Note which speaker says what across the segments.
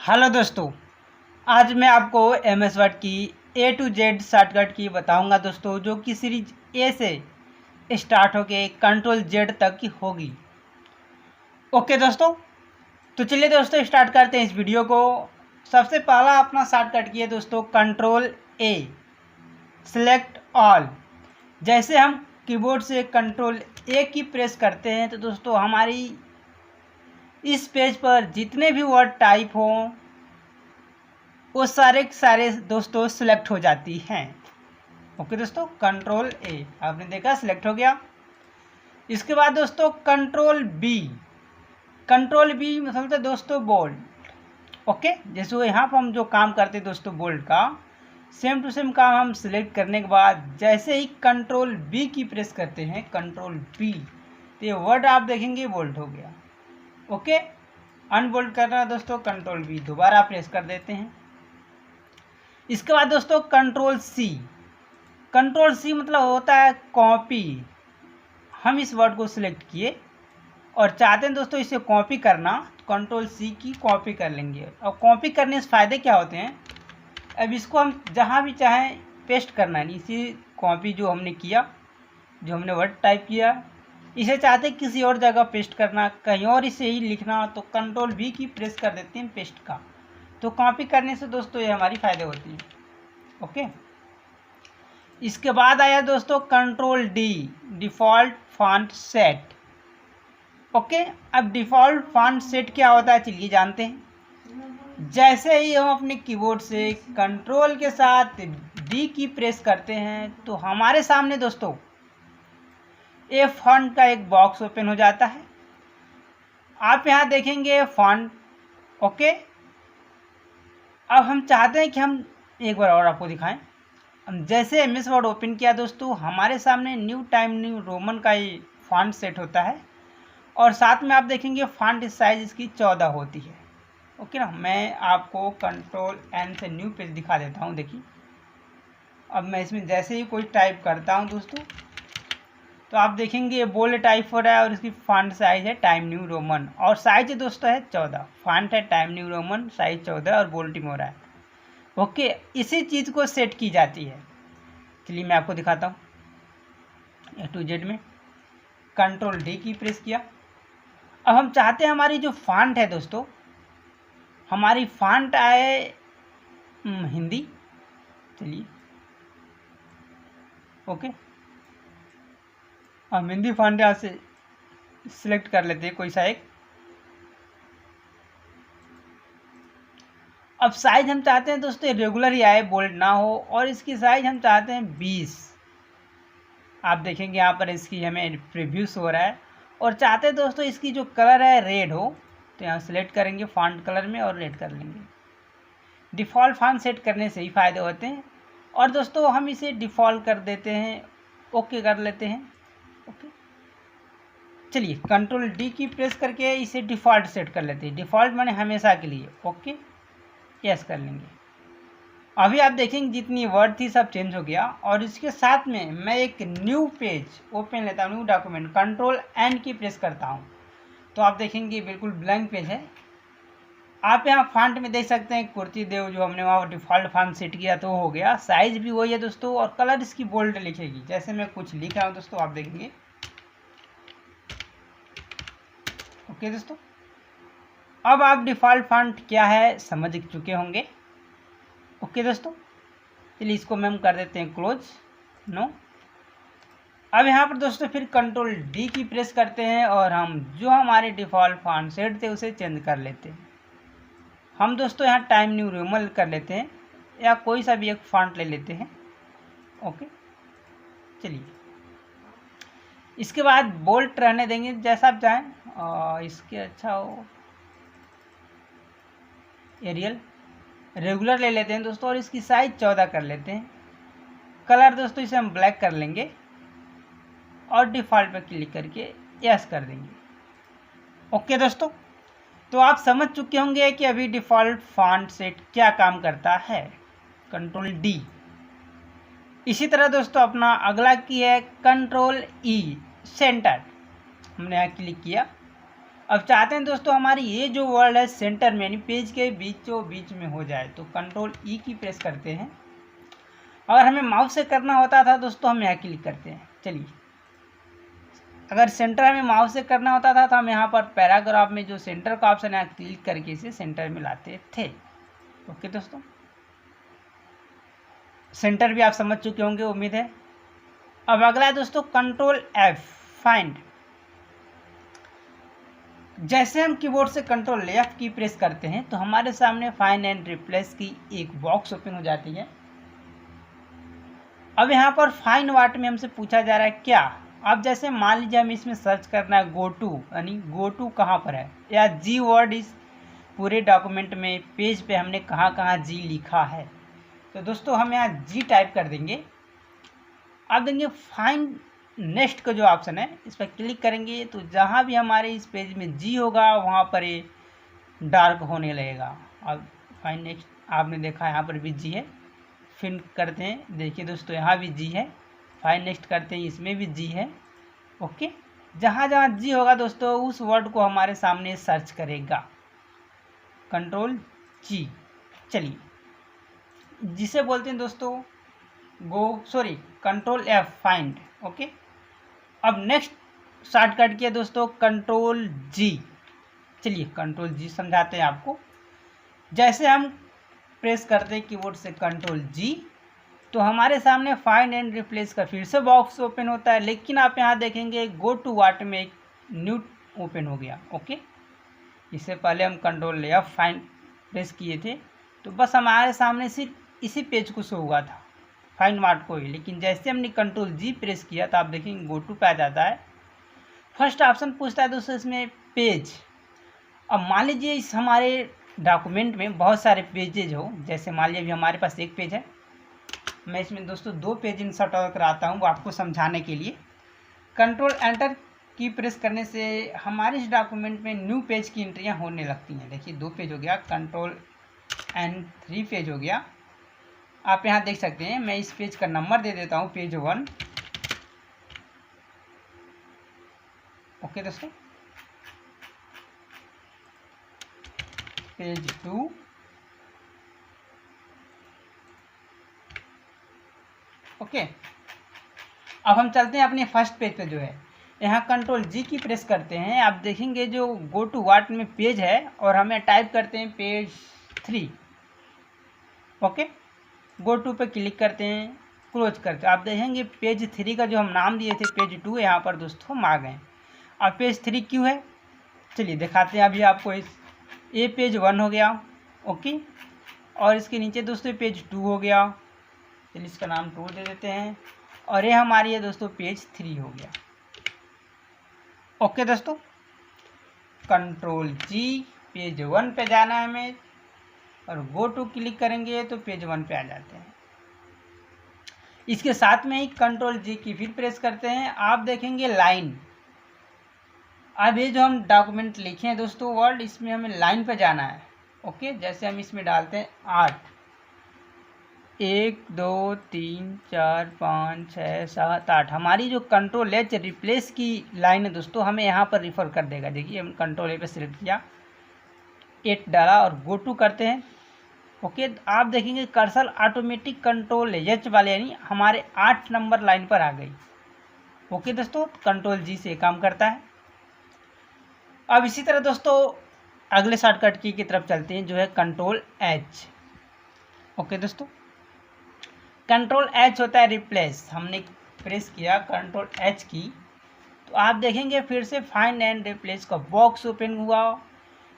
Speaker 1: Hello दोस्तों, आज मैं आपको MS वर्ड की A to Z शॉर्टकट की बताऊंगा दोस्तों, जो कि सीरीज ए से स्टार्ट होके कंट्रोल Z तक की होगी। ओके दोस्तों, तो चलिए दोस्तों स्टार्ट करते हैं इस वीडियो को। सबसे पहला अपना शॉर्टकट की है दोस्तों कंट्रोल A, सिलेक्ट ऑल। जैसे हम कीबोर्ड से कंट्रोल A की प्रेस करते हैं तो दोस्तों हमारी इस पेज पर जितने भी वर्ड टाइप हों वो सारे के सारे दोस्तों सिलेक्ट हो जाती हैं। ओके दोस्तों, कंट्रोल ए आपने देखा सिलेक्ट हो गया। इसके बाद दोस्तों कंट्रोल बी मतलब दोस्तों बोल्ड। ओके, जैसे वो यहाँ पर हम जो काम करते हैं दोस्तों बोल्ड का, सेम टू सेम काम हम सिलेक्ट करने के बाद जैसे ही कंट्रोल बी की प्रेस करते हैं, कंट्रोल बी, तो ये वर्ड आप देखेंगे बोल्ड हो गया। ओके, अनबोल्ड करना है दोस्तों, कंट्रोल बी दोबारा प्रेस कर देते हैं। इसके बाद दोस्तों कंट्रोल सी मतलब होता है कॉपी। हम इस वर्ड को सिलेक्ट किए और चाहते हैं दोस्तों इसे कॉपी करना, तो कंट्रोल सी की कॉपी कर लेंगे। और कॉपी करने से फ़ायदे क्या होते हैं, अब इसको हम जहाँ भी चाहें पेस्ट करना है। इसी कॉपी जो हमने किया, जो हमने वर्ड टाइप किया, इसे चाहते हैं किसी और जगह पेस्ट करना, कहीं और इसे ही लिखना, तो कंट्रोल वी की प्रेस कर देते हैं पेस्ट का। तो कॉपी करने से दोस्तों ये हमारी फ़ायदे होती है। ओके, इसके बाद आया दोस्तों control D, default font set. Okay, अब डिफ़ॉल्ट फॉन्ट सेट क्या होता है चलिए जानते हैं। जैसे ही हम अपने कीबोर्ड से कंट्रोल के साथ डी की प्रेस करते हैं तो हमारे सामने दोस्तों ए फॉन्ट का एक बॉक्स ओपन हो जाता है। आप यहाँ देखेंगे फॉन्ट। ओके, अब हम चाहते हैं कि हम एक बार और आपको दिखाएं। हम जैसे MS वर्ड ओपन किया दोस्तों, हमारे सामने न्यू टाइम न्यू रोमन का ये फॉन्ट सेट होता है और साथ में आप देखेंगे फॉन्ट साइज इसकी 14 होती है। ओके ना, मैं आपको कंट्रोल N से न्यू पेज दिखा देता हूँ। देखिए, अब मैं इसमें जैसे ही कोई टाइप करता हूँ दोस्तों, तो आप देखेंगे ये बोल्ड टाइप हो रहा है और इसकी फॉन्ट साइज है टाइम न्यू रोमन और साइज दोस्तों है 14। फॉन्ट है टाइम न्यू रोमन, साइज 14 और बोल्डिंग हो रहा है। ओके, इसी चीज़ को सेट की जाती है। चलिए मैं आपको दिखाता हूँ। A to Z में कंट्रोल डी की प्रेस किया। अब हम चाहते हैं हमारी जो फॉन्ट है दोस्तों, हमारी फॉन्ट आए हिंदी। चलिए ओके, हम हिंदी फॉन्ट यहाँ से सिलेक्ट कर लेते हैं कोई सा एक। अब साइज हम चाहते हैं दोस्तों रेगुलर ही आए, बोल्ड ना हो, और इसकी साइज हम चाहते हैं 20। आप देखेंगे यहाँ पर इसकी हमें प्रीव्यूस हो रहा है और चाहते हैं दोस्तों इसकी जो कलर है रेड हो, तो यहाँ सेलेक्ट करेंगे फॉन्ट कलर में और रेड कर लेंगे। डिफ़ॉल्ट फॉन्ट सेट करने से ही फ़ायदे होते हैं। और दोस्तों हम इसे डिफ़ॉल्ट कर देते हैं, ओके कर लेते हैं। ओके, चलिए कंट्रोल डी की प्रेस करके इसे डिफ़ॉल्ट सेट कर लेते हैं। डिफ़ॉल्ट माने हमेशा के लिए। ओके, यस कर लेंगे। अभी आप देखेंगे जितनी वर्ड थी सब चेंज हो गया और इसके साथ में मैं एक न्यू पेज ओपन लेता हूँ, न्यू डॉक्यूमेंट, कंट्रोल N की प्रेस करता हूँ, तो आप देखेंगे बिल्कुल ब्लैंक पेज है। आप यहाँ फॉन्ट में देख सकते हैं कुर्ती देव, जो हमने वहाँ डिफ़ॉल्ट फॉन्ट सेट किया तो हो गया। साइज भी वही है दोस्तों और कलर इसकी बोल्ड लिखेगी। जैसे मैं कुछ लिख रहा हूँ दोस्तों, आप देखेंगे। ओके दोस्तों, अब आप डिफ़ॉल्ट फॉन्ट क्या है समझ चुके होंगे। ओके दोस्तों, चलिए इसको हम कर देते हैं क्लोज, नो। अब यहाँ पर दोस्तों फिर कंट्रोल डी की प्रेस करते हैं और हम जो हमारे डिफ़ॉल्ट फॉन्ट सेट थे उसे चेंज कर लेते हैं। हम दोस्तों यहाँ टाइम न्यू रोमन कर लेते हैं या कोई सा भी एक फॉन्ट ले लेते हैं। ओके, चलिए इसके बाद बोल्ड रहने देंगे जैसा आप चाहें, और इसके अच्छा हो एरियल रेगुलर ले लेते हैं दोस्तों और इसकी साइज 14 कर लेते हैं। कलर दोस्तों इसे हम ब्लैक कर लेंगे और डिफ़ॉल्ट पर क्लिक करके यस कर देंगे। ओके दोस्तों, तो आप समझ चुके होंगे कि अभी डिफ़ॉल्ट फॉन्ट सेट क्या काम करता है, कंट्रोल डी। इसी तरह दोस्तों अपना अगला की है कंट्रोल ई, सेंटर। हमने यहाँ क्लिक किया अब चाहते हैं दोस्तों हमारी ये जो वर्ड है सेंटर में यानी पेज के बीचों बीच में हो जाए, तो कंट्रोल ई की प्रेस करते हैं। अगर हमें माउस से करना होता था दोस्तों हम यहाँ क्लिक करते हैं। चलिए, अगर सेंटर हमें माउस से करना होता था तो हम यहाँ पर पैराग्राफ में जो सेंटर का ऑप्शन है क्लिक करके इसे सेंटर में लाते थे। ओके दोस्तों, सेंटर भी आप समझ चुके होंगे उम्मीद है। अब अगला है दोस्तों कंट्रोल एफ, फाइंड। जैसे हम कीबोर्ड से कंट्रोल एफ की प्रेस करते हैं तो हमारे सामने फाइंड एंड रिप्लेस की एक बॉक्स ओपन हो जाती है। अब यहाँ पर फाइंड व्हाट में हमसे पूछा जा रहा है क्या। अब जैसे मान लीजिए हमें इसमें सर्च करना है गो टू, यानी गो टू कहाँ पर है, या जी वर्ड इस पूरे डॉक्यूमेंट में पेज पे हमने कहाँ कहाँ जी लिखा है। तो दोस्तों हम यहाँ जी टाइप कर देंगे। अब देंगे फाइंड नेक्स्ट का जो ऑप्शन है इस पर क्लिक करेंगे तो जहाँ भी हमारे इस पेज में जी होगा वहाँ पर ये डार्क होने लगेगा। अब फाइंड नेक्स्ट आपने देखा यहाँ पर भी जी है, फिर करते हैं, देखिए दोस्तों यहाँ भी जी है। फाइंड नेक्स्ट करते हैं, इसमें भी जी है। ओके, जहाँ जहाँ जी होगा दोस्तों उस वर्ड को हमारे सामने सर्च करेगा, कंट्रोल जी। चलिए, जिसे बोलते हैं दोस्तों कंट्रोल एफ, फाइंड। ओके, अब नेक्स्ट शॉर्टकट किया दोस्तों कंट्रोल जी। चलिए कंट्रोल जी समझाते हैं आपको। जैसे हम प्रेस करते हैं कीबोर्ड से कंट्रोल जी तो हमारे सामने फाइंड एंड रिप्लेस का फिर से बॉक्स ओपन होता है, लेकिन आप यहाँ देखेंगे गो टू व्हाट में एक न्यू ओपन हो गया। ओके, इससे पहले हम कंट्रोल एफ फाइंड प्रेस किए थे तो बस हमारे सामने सिर्फ इसी पेज को शो हुआ था, फाइंड व्हाट को ही, लेकिन जैसे हमने कंट्रोल जी प्रेस किया तो आप देखेंगे गो टू पे आ जाता है। फर्स्ट ऑप्शन पूछता है दोस्तों इसमें पेज। अब मान लीजिए इस हमारे डॉक्यूमेंट में बहुत सारे पेजेज हो, जैसे मान लीजिए अभी हमारे पास एक पेज है, मैं इसमें दोस्तों 2 पेज इंसर्ट और कराता हूँ आपको समझाने के लिए। कंट्रोल एंटर की प्रेस करने से हमारे इस डॉक्यूमेंट में न्यू पेज की एंट्रियाँ होने लगती हैं। देखिए 2 पेज हो गया, कंट्रोल एंड 3 पेज हो गया। आप यहाँ देख सकते हैं, मैं इस पेज का नंबर दे देता हूँ, पेज 1। ओके दोस्तों, पेज 2, ओके। अब हम चलते हैं अपने फर्स्ट पेज पे जो है, यहाँ कंट्रोल जी की प्रेस करते हैं। आप देखेंगे जो गो टू व्हाट में पेज है और हमें टाइप करते हैं पेज 3। ओके, गो टू पे क्लिक करते हैं, क्लोज करते हैं। आप देखेंगे पेज 3 का जो हम नाम दिए थे पेज 2 यहाँ पर दोस्तों हम आ गए। अब पेज 3 क्यों है, चलिए दिखाते हैं अभी आपको। ये पेज 1 हो गया, ओके, और इसके नीचे दोस्तों पेज 2 हो गया, चलिए इसका नाम 2 दे देते हैं, और ये हमारी है दोस्तों पेज 3 हो गया। ओके दोस्तों, कंट्रोल जी, पेज 1 पे जाना है हमें और गो टू क्लिक करेंगे तो पेज 1 पे आ जाते हैं। इसके साथ में ही कंट्रोल जी की फिर प्रेस करते हैं, आप देखेंगे लाइन। अब ये जो हम डॉक्यूमेंट लिखे हैं दोस्तों वर्ड, इसमें हमें लाइन पे जाना है। ओके, जैसे हम इसमें डालते हैं 8, 1 2 3 4 5 6 7 8, हमारी जो कंट्रोल एच रिप्लेस की लाइन है दोस्तों हमें यहाँ पर रिफ़र कर देगा। देखिए हम कंट्रोल ए पे सिलेक्ट किया, 8 डाला और गो टू करते हैं। ओके, आप देखेंगे कर्सर ऑटोमेटिक कंट्रोल एच वाले यानी हमारे 8 नंबर लाइन पर आ गई। ओके दोस्तों, कंट्रोल जी से काम करता है। अब इसी तरह दोस्तों अगले शॉर्टकट की तरफ चलते हैं जो है कंट्रोल एच। ओके दोस्तों, कंट्रोल एच होता है रिप्लेस। हमने प्रेस किया कंट्रोल एच की तो आप देखेंगे फिर से फाइंड एंड रिप्लेस का बॉक्स ओपन हुआ।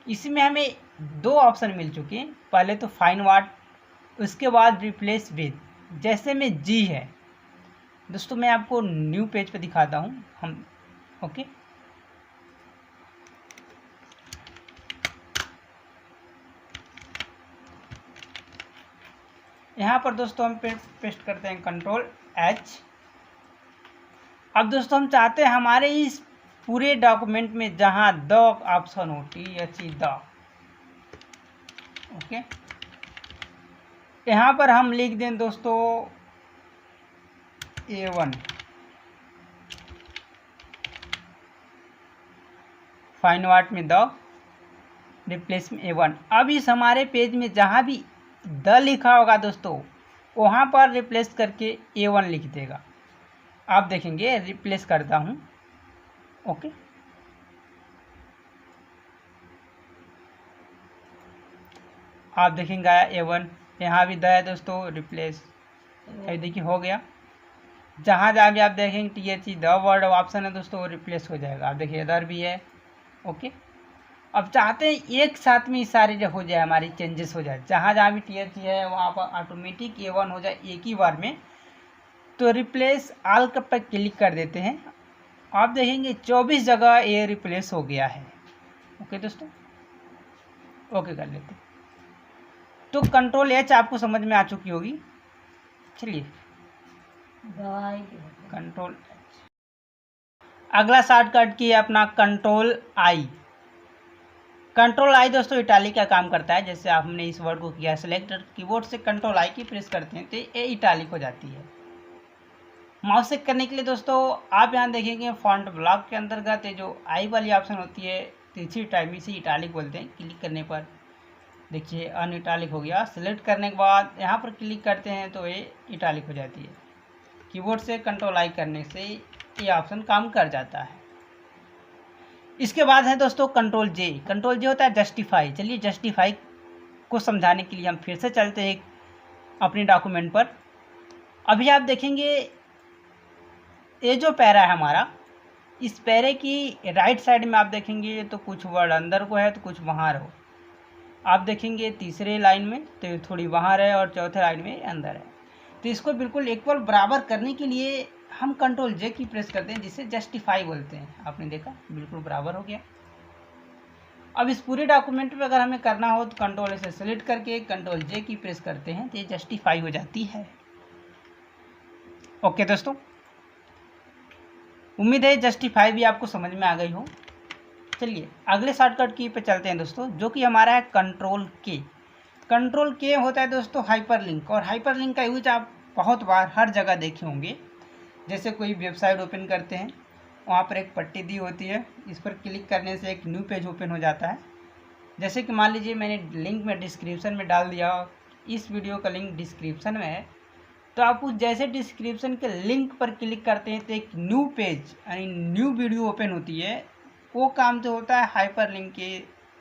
Speaker 1: इसमें हमें 2 ऑप्शन मिल चुके हैं, पहले तो फाइंड व्हाट, उसके बाद रिप्लेस विद। जैसे में जी है दोस्तों, मैं आपको न्यू पेज पे दिखाता हूँ हम। ओके, यहाँ पर दोस्तों हम पेस्ट करते हैं कंट्रोल एच। अब दोस्तों हम चाहते हैं हमारे इस पूरे डॉक्यूमेंट में जहाँ द ऑप्शन हो, THE द, ओके, यहाँ पर हम लिख दें दोस्तों A1, फाइंड व्हाट में द रिप्लेस में A1। अब इस हमारे पेज में जहाँ भी द लिखा होगा दोस्तों वहाँ पर रिप्लेस करके A1 लिख देगा। आप देखेंगे रिप्लेस करता हूँ। ओके, आप देखेंगे आया A1, यहाँ भी द है दोस्तों, रिप्लेस। ये देखिए हो गया। जहाँ जहाँ भी आप देखेंगे THE द वर्ड ऑप्शन है दोस्तों वो रिप्लेस हो जाएगा। आप देखिए इधर भी है। ओके, अब चाहते हैं एक साथ में सारे जो हो जाए हमारी चेंजेस हो जाए, जहाँ जहाँ भी THE है वहाँ पर ऑटोमेटिक A1 हो जाए एक ही बार में। तो रिप्लेस ऑल पर क्लिक कर देते हैं। आप देखेंगे 24 जगह ये रिप्लेस हो गया है। ओके दोस्तों, ओके कर लेते हैं। तो कंट्रोल H आपको समझ में आ चुकी होगी। चलिए कंट्रोल, अगला शॉर्टकट की है अपना कंट्रोल आई। कंट्रोल आई दोस्तों इटालिक का काम करता है। जैसे हमने इस वर्ड को किया सेलेक्ट, कीबोर्ड से कंट्रोल आई की प्रेस करते हैं तो ये इटालिक हो जाती है। माउस से करने के लिए दोस्तों आप यहाँ देखेंगे फॉन्ट ब्लॉक के अंतर्गत ये जो आई वाली ऑप्शन होती है तीसरी टाइप इसे इटालिक बोलते हैं। क्लिक करने पर देखिए अन इटालिक हो गया। सेलेक्ट करने के बाद यहाँ पर क्लिक करते हैं तो ये इटालिक हो जाती है। कीबोर्ड से कंट्रोल आई करने से ये ऑप्शन काम कर जाता है। इसके बाद है दोस्तों कंट्रोल जे। कंट्रोल जे होता है जस्टिफाई। चलिए जस्टिफाई को समझाने के लिए हम फिर से चलते हैं अपने डॉक्यूमेंट पर। अभी आप देखेंगे ये जो पैरा है हमारा, इस पैरे की राइट साइड में आप देखेंगे तो कुछ वर्ड अंदर को है तो कुछ बाहर हो। आप देखेंगे तीसरे लाइन में तो थोड़ी बाहर है और चौथे लाइन में अंदर है। तो इसको बिल्कुल इक्वल बराबर करने के लिए हम कंट्रोल जे की प्रेस करते हैं जिसे जस्टिफाई बोलते हैं। आपने देखा बिल्कुल बराबर हो गया। अब इस पूरे डॉक्यूमेंट में अगर हमें करना हो तो कंट्रोल से सेलेक्ट करके कंट्रोल जे की प्रेस करते हैं तो ये जस्टिफाई हो जाती है। ओके दोस्तों, उम्मीद है जस्टिफाई भी आपको समझ में आ गई हो। चलिए अगले शॉर्टकट की पे चलते हैं दोस्तों, जो कि हमारा है कंट्रोल के। कंट्रोल के होता है दोस्तों हाइपरलिंक, और हाइपरलिंक का यूज आप बहुत बार हर जगह देखे होंगे। जैसे कोई वेबसाइट ओपन करते हैं वहाँ पर एक पट्टी दी होती है, इस पर क्लिक करने से एक न्यू पेज ओपन हो जाता है। जैसे कि मान लीजिए मैंने लिंक में डिस्क्रिप्शन में डाल दिया, इस वीडियो का लिंक डिस्क्रिप्शन में है, तो आप उस जैसे डिस्क्रिप्शन के लिंक पर क्लिक करते हैं तो एक न्यू पेज यानी न्यू वीडियो ओपन होती है। वो काम जो होता है हाइपरलिंक के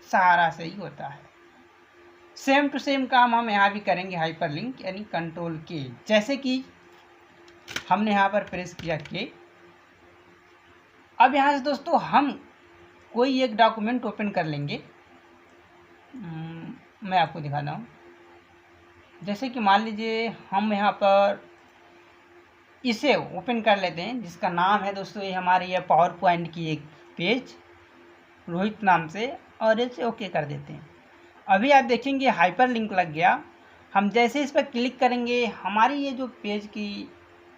Speaker 1: सहारा से ही होता है। सेम टू सेम काम हम यहाँ भी करेंगे हाइपरलिंक यानी कंट्रोल के। जैसे कि हमने यहाँ पर प्रेस किया के। अब यहाँ से दोस्तों हम कोई एक डॉक्यूमेंट ओपन कर लेंगे। मैं आपको दिखाता हूँ। जैसे कि मान लीजिए हम यहाँ पर इसे ओपन कर लेते हैं जिसका नाम है दोस्तों ये हमारी है पावर पॉइंट की एक पेज रोहित नाम से, और इसे ओके कर देते हैं। अभी आप देखेंगे हाइपर लिंक लग गया। हम जैसे इस पर क्लिक करेंगे हमारी ये जो पेज की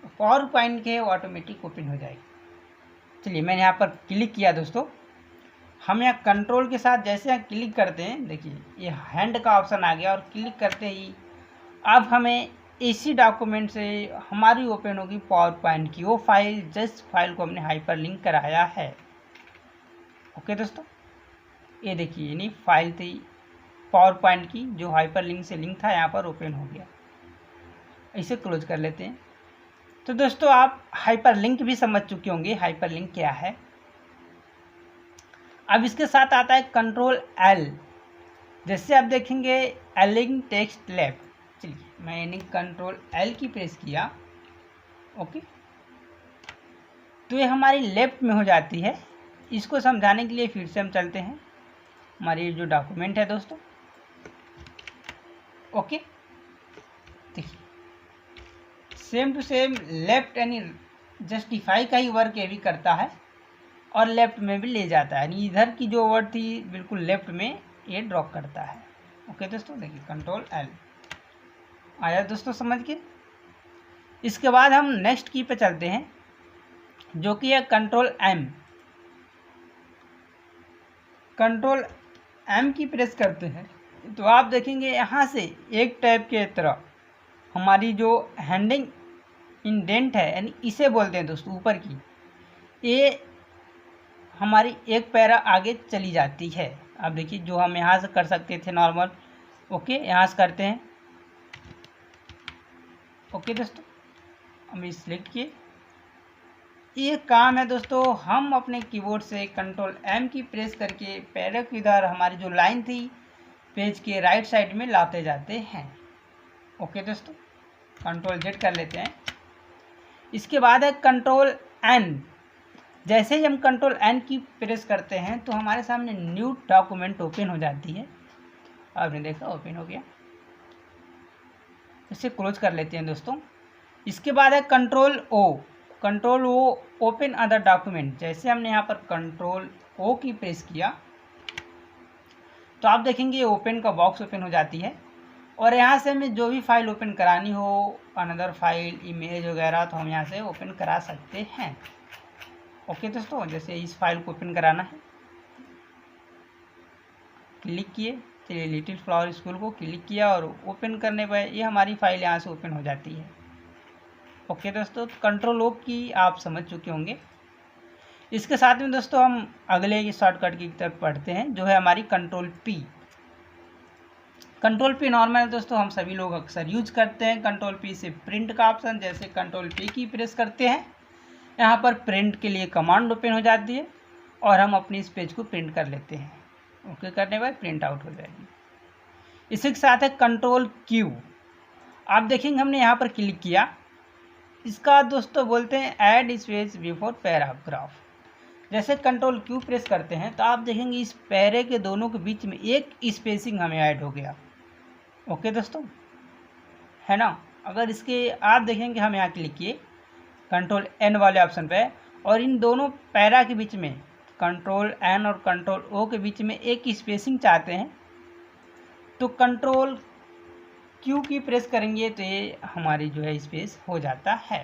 Speaker 1: पावर पॉइंट के है वो ऑटोमेटिक ओपन हो जाएगी। चलिए मैंने यहाँ पर क्लिक किया दोस्तों। हम यहाँ कंट्रोल के साथ जैसे यहाँ क्लिक करते हैं देखिए ये हैंड का ऑप्शन आ गया, और क्लिक करते ही अब हमें इसी डॉक्यूमेंट से हमारी ओपन होगी पावर पॉइंट की वो फाइल, जिस फाइल को हमने हाइपर लिंक कराया है। ओके दोस्तों, ये देखिए यानी फाइल थी पावर पॉइंट की जो हाइपर लिंक से लिंक था, यहाँ पर ओपन हो गया। इसे क्लोज कर लेते हैं। तो दोस्तों आप हाइपर लिंक भी समझ चुके होंगे हाइपर लिंक क्या है। अब इसके साथ आता है कंट्रोल एल। जैसे आप देखेंगे एलिंग टेक्स्ट लेफ्ट। चलिए मैंने कंट्रोल एल की प्रेस किया। ओके, तो ये हमारी लेफ्ट में हो जाती है। इसको समझाने के लिए फिर से हम चलते हैं हमारी जो डॉक्यूमेंट है दोस्तों। ओके, देखिए सेम टू सेम लेफ्ट यानी जस्टिफाई का ही वर्क ये भी करता है और लेफ्ट में भी ले जाता है, यानी इधर की जो वर्ड थी बिल्कुल लेफ्ट में ये ड्रॉप करता है। ओके दोस्तों, देखिए कंट्रोल एल आया दोस्तों समझ के। इसके बाद हम नेक्स्ट की पे चलते हैं जो कि है कंट्रोल एम। कंट्रोल एम की प्रेस करते हैं तो आप देखेंगे यहाँ से एक टैब के तरह हमारी जो हैंडिंग इंडेंट है यानी इसे बोलते हैं दोस्तों ऊपर की, ये हमारी एक पैरा आगे चली जाती है। अब देखिए जो हम यहाँ से कर सकते थे नॉर्मल, ओके यहाँ से करते हैं। ओके दोस्तों, हम सिलेक्ट किए। ये काम है दोस्तों, हम अपने कीबोर्ड से कंट्रोल एम की प्रेस करके पैरा की इधर हमारी जो लाइन थी पेज के राइट साइड में लाते जाते हैं। ओके दोस्तों, कंट्रोल जेड कर लेते हैं। इसके बाद है कंट्रोल एन। जैसे ही हम कंट्रोल एन की प्रेस करते हैं तो हमारे सामने न्यू डॉक्यूमेंट ओपन हो जाती है। आपने देखा ओपन हो गया। इसे क्लोज कर लेते हैं दोस्तों। इसके बाद है control O. Control O open other document. जैसे हमने यहाँ पर कंट्रोल ओ की प्रेस किया तो आप देखेंगे ओपन का बॉक्स ओपन हो जाती है और यहाँ से हमें जो भी फाइल ओपन करानी हो, अनदर फाइल, इमेज वगैरह, तो हम यहाँ से ओपन करा सकते हैं। ओके दोस्तों, जैसे इस फाइल को ओपन कराना है, क्लिक किए, चलिए लिटिल फ्लावर स्कूल को क्लिक किया और ओपन करने पर ये हमारी फाइल यहाँ से ओपन हो जाती है। ओके दोस्तों, कंट्रोल ओ की आप समझ चुके होंगे। इसके साथ में दोस्तों हम अगले शॉर्टकट की तरफ पढ़ते हैं जो है हमारी control P. Control P normal दोस्तों हम सभी लोग अक्सर यूज करते हैं। कंट्रोल पी से प्रिंट का ऑप्शन, जैसे कंट्रोल पी की प्रेस करते हैं यहाँ पर प्रिंट के लिए कमांड ओपन हो जाती है और हम अपनी इस पेज को प्रिंट कर लेते हैं। ओके करने बाद प्रिंट आउट हो जाएगी। इसी के साथ है कंट्रोल क्यू। आप देखेंगे हमने यहाँ पर क्लिक किया, इसका दोस्तों बोलते हैं ऐड स्पेस बिफोर पैराग्राफ। जैसे कंट्रोल क्यू प्रेस करते हैं तो आप देखेंगे इस पैरे के दोनों के बीच में एक स्पेसिंग हमें ऐड हो गया। ओके दोस्तों, है ना। अगर इसके आप देखेंगे हम यहाँ क्लिक किए कंट्रोल एन वाले ऑप्शन पे और इन दोनों पैरा के बीच में कंट्रोल एन और कंट्रोल ओ के बीच में एक स्पेसिंग चाहते हैं तो कंट्रोल क्यू की प्रेस करेंगे तो ये हमारी जो है स्पेस हो जाता है।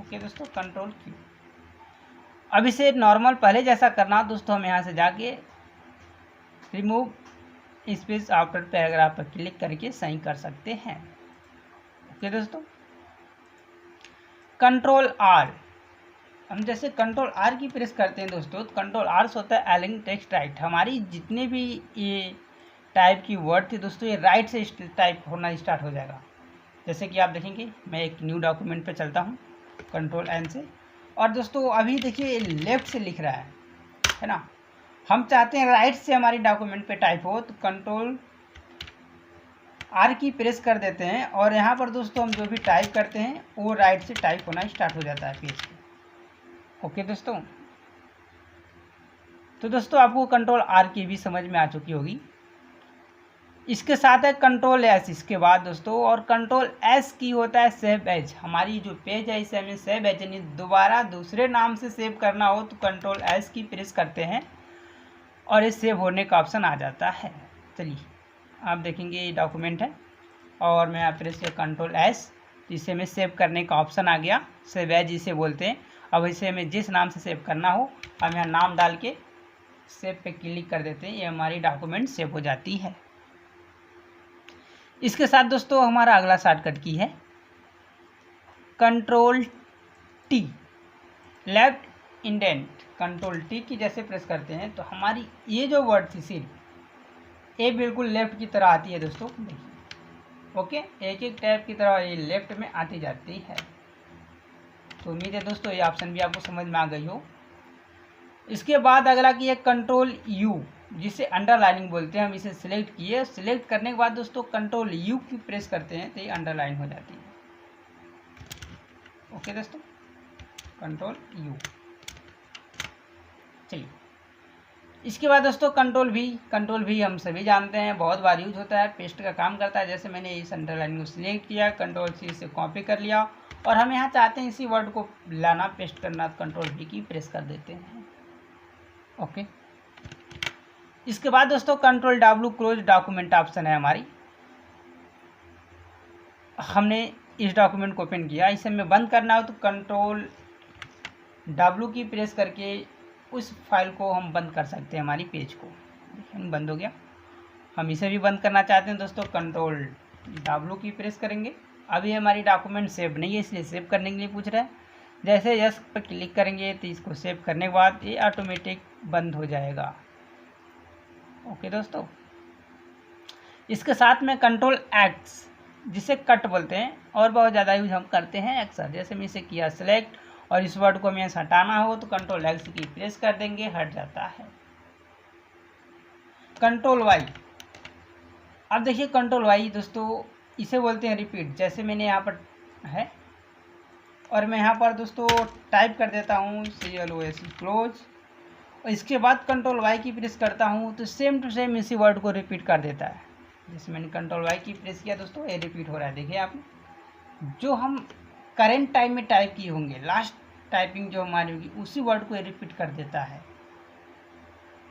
Speaker 1: ओके दोस्तों, कंट्रोल क्यू। अब इसे नॉर्मल पहले जैसा करना दोस्तों, हम यहाँ से जाके रिमूव स्पेस आफ्टर पैराग्राफ पर क्लिक करके सही कर सकते हैं। ओके दोस्तों, कंट्रोल आर। हम जैसे कंट्रोल आर की प्रेस करते हैं दोस्तों, कंट्रोल आर से होता है एलिंग टेक्स्ट राइट। हमारी जितने भी ये टाइप की वर्ड थी दोस्तों ये राइट से टाइप होना स्टार्ट हो जाएगा। जैसे कि आप देखेंगे मैं एक न्यू डॉक्यूमेंट पे चलता हूँ कंट्रोल एन से और दोस्तों अभी देखिए लेफ़्ट से लिख रहा है ना। हम चाहते हैं राइट से हमारी डॉक्यूमेंट पे टाइप हो तो कंट्रोल आर की प्रेस कर देते हैं और यहाँ पर दोस्तों हम जो भी टाइप करते हैं वो राइट से टाइप होना स्टार्ट हो जाता है पेज पे। ओके दोस्तों, तो दोस्तों आपको कंट्रोल आर की भी समझ में आ चुकी होगी। इसके साथ है कंट्रोल एस इसके बाद दोस्तों, और कंट्रोल एस की होता है सेव एज। हमारी जो पेज है इसे हमें सेव एज यानी दोबारा दूसरे नाम से सेव करना हो तो कंट्रोल एस की प्रेस करते हैं और ये सेव होने का ऑप्शन आ जाता है। चलिए आप देखेंगे ये डॉक्यूमेंट है और मैं यहाँ प्रेस किया कंट्रोल एस, जिसे हमें सेव करने का ऑप्शन आ गया। सेव एज इसे बोलते हैं। अब इसे हमें जिस नाम से सेव करना हो हम यहाँ नाम डाल के सेव पे क्लिक कर देते हैं, ये हमारी डॉक्यूमेंट सेव हो जाती है। इसके साथ दोस्तों हमारा अगला शॉर्टकट की है control T, left indent. Control T की जैसे प्रेस करते हैं तो हमारी ये जो वर्ड थी सिर्फ ये बिल्कुल लेफ्ट की तरह आती है दोस्तों, देखिए। ओके, एक एक टैब की तरह ये लेफ्ट में आती जाती है। तो उम्मीद है दोस्तों ये ऑप्शन भी आपको समझ में आ गई हो। इसके बाद अगला की है कंट्रोल यू, जिसे अंडरलाइनिंग बोलते हैं। हम इसे सिलेक्ट किए, सिलेक्ट करने के बाद दोस्तों कंट्रोल यू की प्रेस करते हैं तो ये अंडरलाइन हो जाती है। ओके दोस्तों, कंट्रोल यू। चलिए इसके बाद दोस्तों कंट्रोल भी हम सभी जानते हैं, बहुत बार यूज होता है, पेस्ट का काम करता है। जैसे मैंने इस अंडरलाइन को सिलेक्ट किया, कंट्रोल सी से कॉपी कर लिया और हम यहाँ चाहते हैं इसी वर्ड को लाना, पेस्ट करना, कंट्रोल भी की प्रेस कर देते हैं। ओके, इसके बाद दोस्तों control W close document option है हमारी। हमने इस डॉक्यूमेंट को ओपन किया, इसे हमें बंद करना हो तो कंट्रोल डब्ल्यू की प्रेस करके उस फाइल को हम बंद कर सकते हैं, हमारी पेज को। देखिए बंद हो गया। हम इसे भी बंद करना चाहते हैं दोस्तों, कंट्रोल डब्ल्यू की प्रेस करेंगे। अभी हमारी डॉक्यूमेंट सेव नहीं है इसलिए सेव करने के लिए पूछ रहा है। जैसे यस पर क्लिक करेंगे तो इसको सेव करने के बाद ये ऑटोमेटिक बंद हो जाएगा। ओके दोस्तों, इसके साथ में कंट्रोल एक्स जिसे कट बोलते हैं और बहुत ज़्यादा यूज हम करते हैं अक्सर। जैसे मैं इसे किया सिलेक्ट और इस वर्ड को हमें हटाना हो तो कंट्रोल एक्स की प्रेस कर देंगे, हट जाता है। कंट्रोल वाई, अब देखिए कंट्रोल वाई दोस्तों इसे बोलते हैं रिपीट। जैसे मैंने यहाँ पर है और मैं यहाँ पर दोस्तों टाइप कर देता हूँ CLOS क्लोज और इसके बाद कंट्रोल वाई की प्रेस करता हूँ तो सेम टू सेम इसी वर्ड को रिपीट कर देता है। जैसे मैंने कंट्रोल वाई की प्रेस किया दोस्तों, ये रिपीट हो रहा है। देखिए आपने जो हम करेंट टाइम में टाइप किए होंगे, लास्ट टाइपिंग जो हमारी होगी उसी वर्ड को रिपीट कर देता है।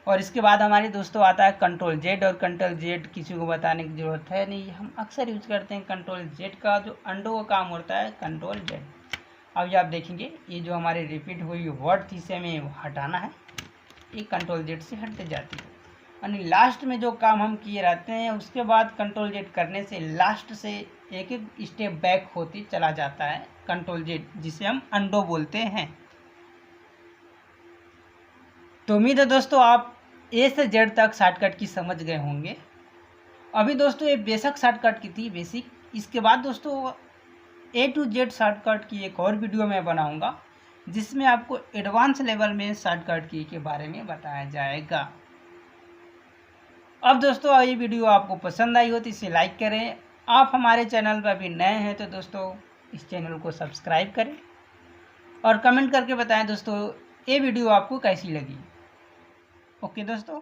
Speaker 1: और इसके बाद हमारे दोस्तों आता है कंट्रोल जेड, और कंट्रोल जेड किसी को बताने की ज़रूरत है नहीं, हम अक्सर यूज करते हैं। कंट्रोल जेड का जो अंडो का काम होता है कंट्रोल जेड। अब ये आप देखेंगे ये जो हमारे रिपीट हुई वर्ड थी इसे हमें हटाना है, ये कंट्रोल जेड से हट जाती है। यानी लास्ट में जो काम हम किए रहते हैं उसके बाद कंट्रोल जेड करने से लास्ट से एक एक स्टेप बैक होती चला जाता है कंट्रोल जेड, जिसे हम अंडो बोलते हैं। तो उम्मीद है दोस्तों आप ए से जेड तक शॉर्टकट की समझ गए होंगे। अभी दोस्तों ये बेसिक शॉर्टकट की थी, बेसिक। इसके बाद दोस्तों A to Z शॉर्टकट की एक और वीडियो मैं बनाऊंगा जिसमें आपको एडवांस लेवल में शॉर्टकट की के बारे में बताया जाएगा। अब दोस्तों ये वीडियो आपको पसंद आई हो तो इसे लाइक करें। आप हमारे चैनल पर अभी नए हैं तो दोस्तों इस चैनल को सब्सक्राइब करें और कमेंट करके बताएं दोस्तों ये वीडियो आपको कैसी लगी। ओके दोस्तों।